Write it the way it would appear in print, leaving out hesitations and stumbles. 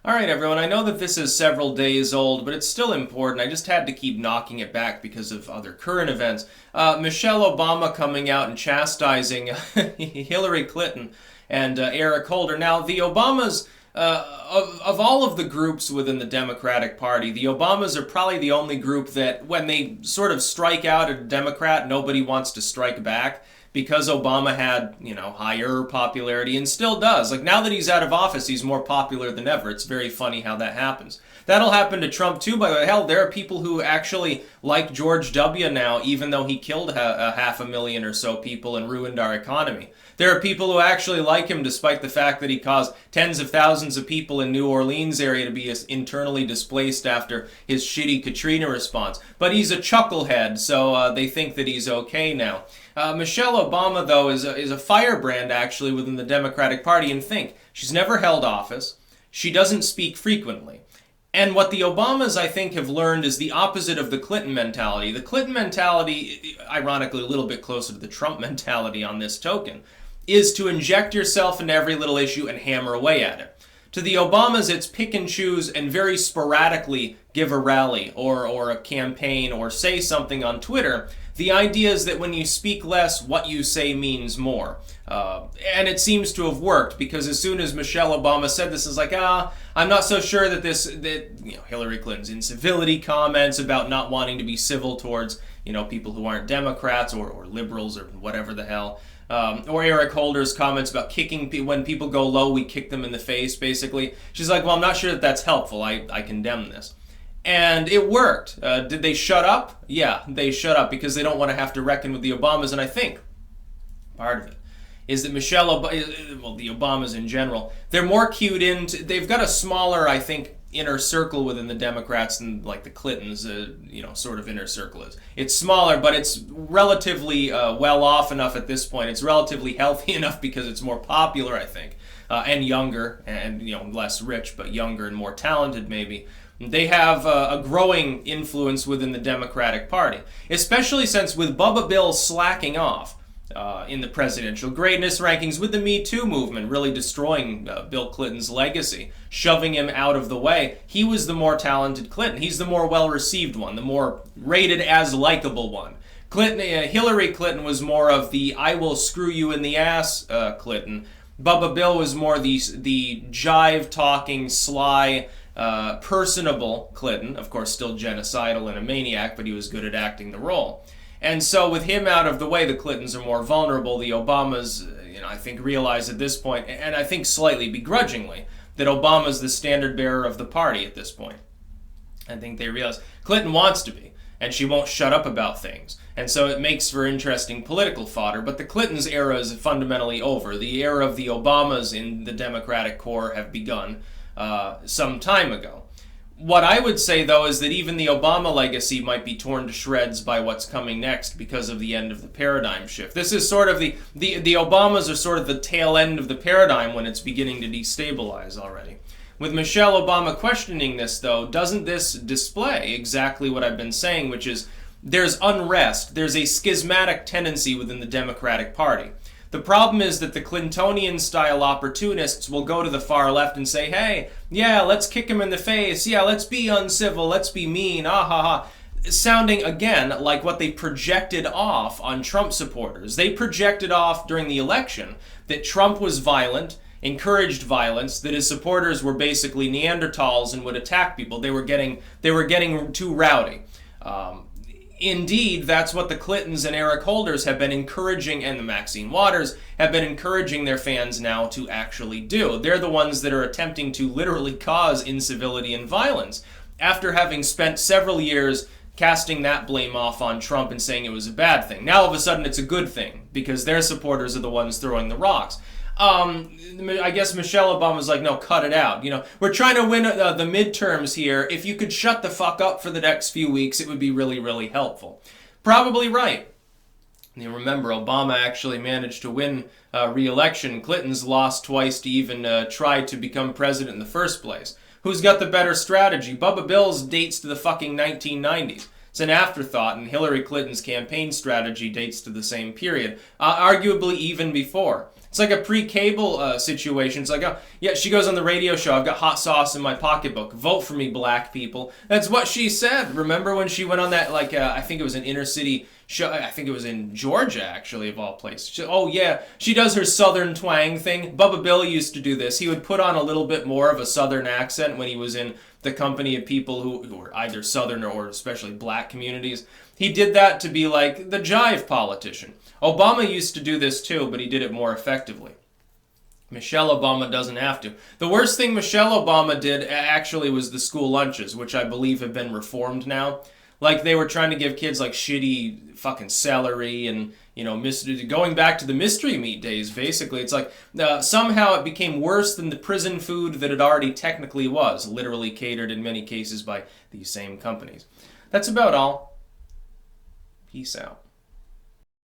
All right, everyone. I know that this is several days old, but it's still important. I just had to keep knocking it back because of other current events. Michelle Obama coming out and chastising Hillary Clinton and Eric Holder. Now, the Obamas, of all of the groups within the Democratic Party, the Obamas are probably the only group that, when they sort of strike out at a Democrat, nobody wants to strike back. Because Obama had, higher popularity and still does. Like, now that he's out of office, he's more popular than ever. It's very funny how that happens. That'll happen to Trump too, by the way. Hell, there are people who actually like George W. now, even though he killed 500,000 or so people and ruined our economy. There are people who actually like him despite the fact that he caused tens of thousands of people in New Orleans area to be internally displaced after his shitty Katrina response. But he's a chucklehead, so they think that he's okay now. Michelle Obama, though, is a firebrand, actually, within the Democratic Party. And think, she's never held office. She doesn't speak frequently. And what the Obamas, I think, have learned is the opposite of the Clinton mentality. The Clinton mentality, ironically, a little bit closer to the Trump mentality on this token, is to inject yourself into every little issue and hammer away at it. To the Obamas, it's pick and choose and very sporadically give a rally or a campaign or say something on Twitter. The idea is that when you speak less, what you say means more. And it seems to have worked, because as soon as Michelle Obama said this, it's like, I'm not so sure that Hillary Clinton's incivility comments about not wanting to be civil towards, people who aren't Democrats or liberals or whatever the hell. Or Eric Holder's comments about kicking when people go low, we kick them in the face, basically. She's like, well, I'm not sure that that's helpful. I condemn this. And it worked. Did they shut up? Yeah, they shut up because they don't want to have to reckon with the Obamas. And I think part of it is that the Obamas in general, they're more cued into, they've got a smaller, I think, inner circle within the Democrats than like the Clintons, sort of inner circle is. It's smaller, but it's relatively well off enough at this point. It's relatively healthy enough because it's more popular, I think, and younger, and less rich, but younger and more talented maybe. They have a growing influence within the Democratic Party, especially since with Bubba Bill slacking off in the presidential greatness rankings, with the Me Too movement really destroying Bill Clinton's legacy, shoving him out of the way. He was the more talented Clinton. He's the more well-received one, the more rated as likable one. Hillary Clinton was more of the I will screw you in the ass Clinton. Bubba Bill was more the jive-talking, sly, personable Clinton, of course still genocidal and a maniac, but he was good at acting the role. And so with him out of the way, the Clintons are more vulnerable. The Obamas, I think realize at this point, and I think slightly begrudgingly, that Obama's the standard bearer of the party at this point. I think they realize Clinton wants to be, and she won't shut up about things. And so it makes for interesting political fodder. But the Clintons' era is fundamentally over. The era of the Obamas in the Democratic core have begun some time ago. What I would say, though, is that even the Obama legacy might be torn to shreds by what's coming next because of the end of the paradigm shift. This is sort of the Obamas are sort of the tail end of the paradigm when it's beginning to destabilize already. With Michelle Obama questioning this, though, doesn't this display exactly what I've been saying, which is there's unrest, there's a schismatic tendency within the Democratic Party. The problem is that the Clintonian-style opportunists will go to the far left and say, hey, yeah, let's kick him in the face, yeah, let's be uncivil, let's be mean, ah ha ha, sounding, again, like what they projected off on Trump supporters. They projected off during the election that Trump was violent, encouraged violence, that his supporters were basically Neanderthals and would attack people. They were getting too rowdy. Indeed, that's what the Clintons and Eric Holders have been encouraging, and the Maxine Waters have been encouraging their fans now to actually do. They're the ones that are attempting to literally cause incivility and violence after having spent several years casting that blame off on Trump and saying it was a bad thing. Now all of a sudden it's a good thing because their supporters are the ones throwing the rocks. I guess Michelle Obama's like, no, cut it out. We're trying to win the midterms here. If you could shut the fuck up for the next few weeks, it would be really, really helpful. Probably right. Remember, Obama actually managed to win re-election. Clinton's lost twice to even try to become president in the first place. Who's got the better strategy? Bubba Bill's dates to the fucking 1990s. It's an afterthought, and Hillary Clinton's campaign strategy dates to the same period, arguably even before. It's like a pre-cable situation. It's like, oh, yeah, she goes on the radio show, I've got hot sauce in my pocketbook. Vote for me, black people. That's what she said. Remember when she went on that, like, I think it was an inner city show, I think it was in Georgia, actually, of all places. Oh, yeah, she does her southern twang thing. Bubba Bill used to do this. He would put on a little bit more of a southern accent when he was in the company of people who were either southern or especially black communities. He did that to be like the jive politician. Obama used to do this too, but he did it more effectively. Michelle Obama doesn't have to. The worst thing Michelle Obama did actually was the school lunches, which I believe have been reformed now. Like they were trying to give kids like shitty fucking celery and, you know, going back to the mystery meat days, basically. It's like somehow it became worse than the prison food that it already technically was, literally catered in many cases by these same companies. That's about all. Peace out.